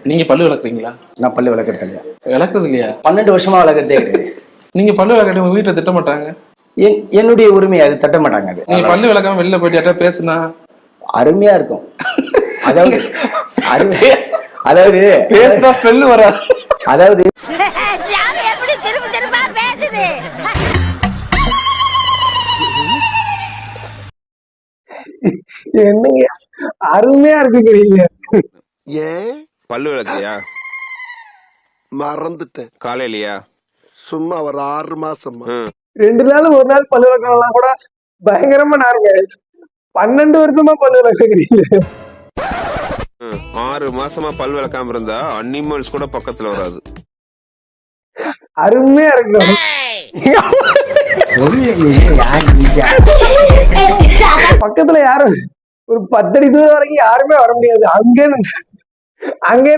நீங்க பல்லு விளக்குறீங்களா? நான் பல்லு விளக்குறது இல்லையா? விளக்குறது இல்லையா? 12 வருஷமா விளக்குறதே கிடையாது. நீங்க பல்லு விளக்காட்டி உங்க வீட்டுல திட்ட மாட்டாங்க? என்னுடைய உரிமை, அது தட்ட மாட்டாங்க. அது நீங்க பல்லு விளக்காம வெளில போயிட்டு யார்ட்ட பேசுனா அருமையா இருக்கும். அதாவது அதாவது பேசுனா ஸ்மெல் வராது. அதாவது என்னங்க அருமையா இருக்குங்கிறீங்க. ஏன் பல்லு விளக்குறியா? மறந்துட்டேன். காலையிலயா? சும்மா ஒரு 6 மாசமா. 2 நாள் 1 நாள் பல்லு விளக்கலாம் கூட பயங்கரமா நாருங்க. 12 வருஷமா பல்லு விளக்குறீங்க. 6 மாசமா பல் விளக்காம இருந்தா அனிமல்ஸ் கூட பக்கத்துல வராது. அருமையா இருக்கும். பக்கத்துல யாரும் ஒரு 10 அடி தூரம் வரைக்கும் யாருமே வர முடியாது. அங்கே